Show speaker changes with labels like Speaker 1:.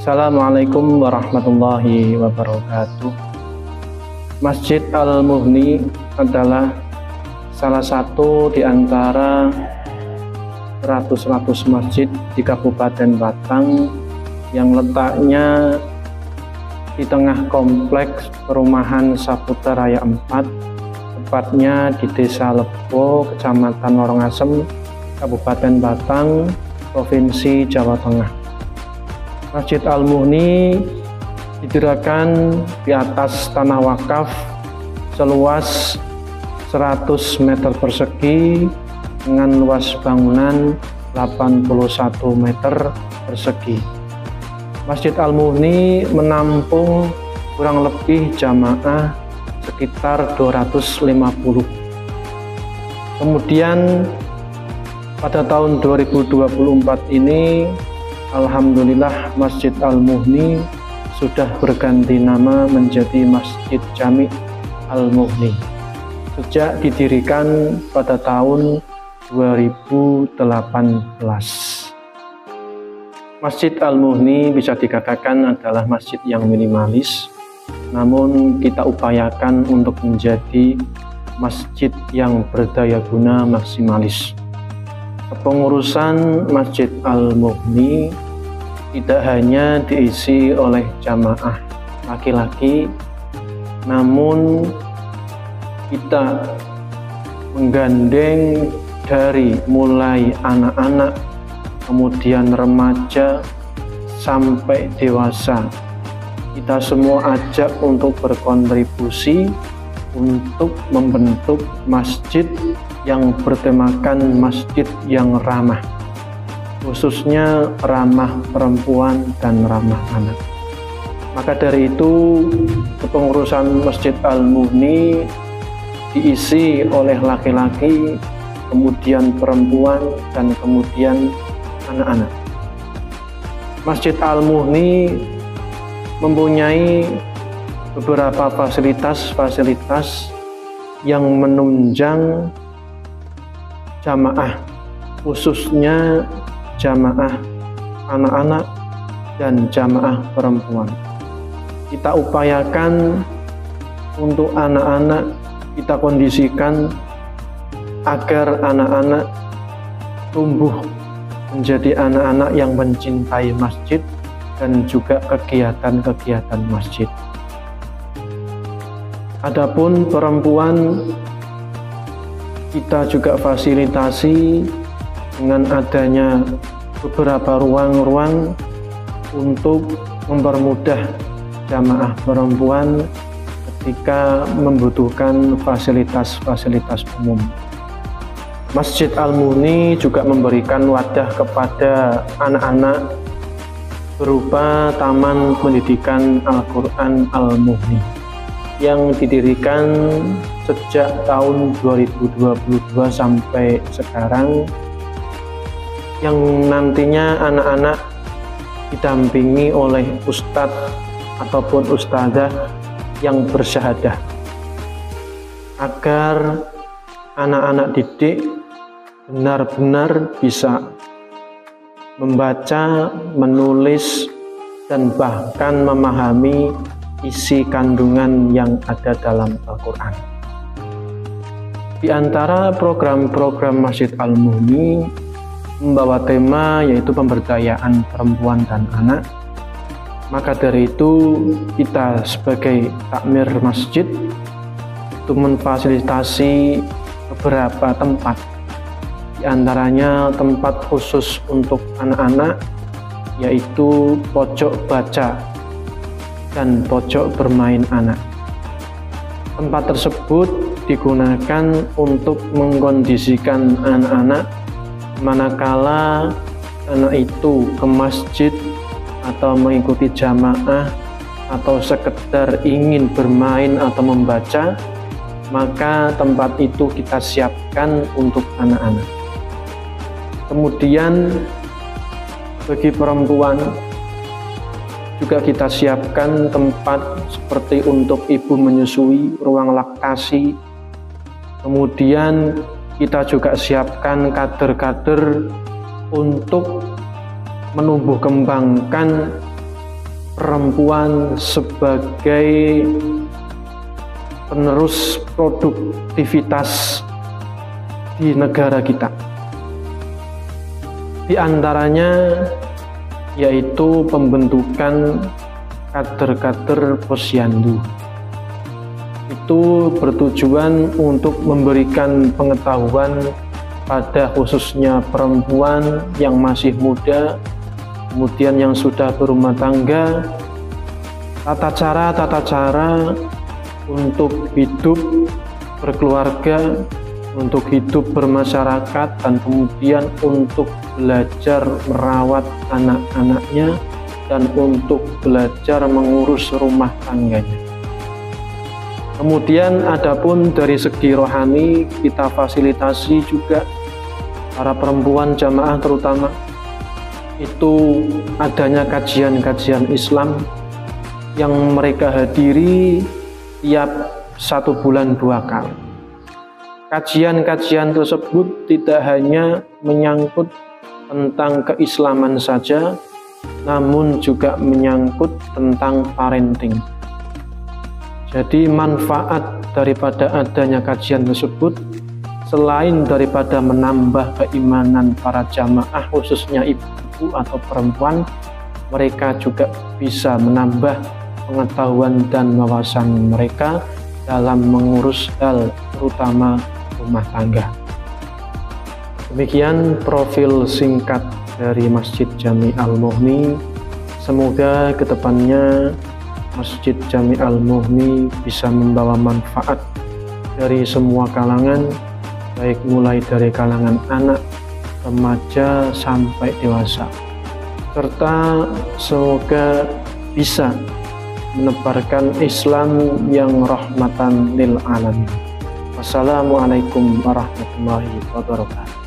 Speaker 1: Assalamualaikum warahmatullahi wabarakatuh. Masjid Al-Mughni adalah salah satu di antara ratus-ratus masjid di Kabupaten Batang yang letaknya di tengah kompleks perumahan Saputra Raya 4, tepatnya di Desa Lebo, Kecamatan Lorongasem, Kabupaten Batang, Provinsi Jawa Tengah. Masjid Al-Mughni didirikan di atas tanah wakaf seluas 100 meter persegi dengan luas bangunan 81 meter persegi. Masjid Al-Mughni menampung kurang lebih jamaah sekitar 250. Kemudian pada tahun 2024 ini alhamdulillah Masjid Al-Mughni sudah berganti nama menjadi Masjid Jami' Al-Mughni sejak didirikan pada tahun 2018. Masjid Al-Mughni bisa dikatakan adalah masjid yang minimalis, namun kita upayakan untuk menjadi masjid yang berdaya guna maksimalis. Kepengurusan Masjid Al-Mughni tidak hanya diisi oleh jamaah laki-laki, namun kita menggandeng dari mulai anak-anak, kemudian remaja, sampai dewasa. Kita semua ajak untuk berkontribusi untuk membentuk masjid yang bertemakan masjid yang ramah, khususnya ramah perempuan dan ramah anak. Maka dari itu kepengurusan Masjid Al-Mughni diisi oleh laki-laki, kemudian perempuan, dan kemudian anak-anak. Masjid Al-Mughni mempunyai beberapa fasilitas-fasilitas yang menunjang jamaah, khususnya jamaah anak-anak dan jamaah perempuan. Kita upayakan untuk anak-anak, kita kondisikan agar anak-anak tumbuh menjadi anak-anak yang mencintai masjid dan juga kegiatan-kegiatan masjid. Adapun perempuan, kita juga fasilitasi dengan adanya beberapa ruang-ruang untuk mempermudah jamaah perempuan ketika membutuhkan fasilitas-fasilitas umum. Masjid Al-Mughni juga memberikan wadah kepada anak-anak berupa Taman Pendidikan Al-Quran Al-Mughni yang didirikan sejak tahun 2022 sampai sekarang, yang nantinya anak-anak didampingi oleh ustadz ataupun ustadzah yang bersyahadah, agar anak-anak didik benar-benar bisa membaca, menulis, dan bahkan memahami isi kandungan yang ada dalam Al-Quran. Di antara program-program Masjid Al-Mughni membawa tema yaitu pemberdayaan perempuan dan anak. Maka dari itu kita sebagai takmir masjid itu memfasilitasi beberapa tempat, di antaranya tempat khusus untuk anak-anak yaitu pojok baca dan pojok bermain anak. Tempat tersebut digunakan untuk mengkondisikan anak-anak manakala anak itu ke masjid atau mengikuti jamaah atau sekedar ingin bermain atau membaca, maka tempat itu kita siapkan untuk anak-anak. Kemudian bagi perempuan juga kita siapkan tempat seperti untuk ibu menyusui, ruang laktasi. Kemudian kita juga siapkan kader-kader untuk menumbuh kembangkan perempuan sebagai penerus produktivitas di negara kita. Di antaranya yaitu pembentukan kader-kader posyandu. Itu bertujuan untuk memberikan pengetahuan pada khususnya perempuan yang masih muda, kemudian yang sudah berumah tangga, tata cara untuk hidup berkeluarga, untuk hidup bermasyarakat, dan kemudian untuk belajar merawat anak-anaknya dan untuk belajar mengurus rumah tangganya. Kemudian adapun dari segi rohani, kita fasilitasi juga para perempuan jamaah terutama itu adanya kajian-kajian Islam yang mereka hadiri tiap 1 bulan 2 kali. Kajian-kajian tersebut tidak hanya menyangkut tentang keislaman saja, namun juga menyangkut tentang parenting. Jadi manfaat daripada adanya kajian tersebut, selain daripada menambah keimanan para jamaah khususnya ibu atau perempuan, mereka juga bisa menambah pengetahuan dan wawasan mereka dalam mengurus hal terutama rumah tangga. Demikian profil singkat dari Masjid Jami Al-Mughni. Semoga kedepannya Masjid Jami Al-Mughni bisa membawa manfaat dari semua kalangan, baik mulai dari kalangan anak, remaja sampai dewasa, serta semoga bisa menebarkan Islam yang rahmatan lil alamin. Wassalamualaikum warahmatullahi wabarakatuh.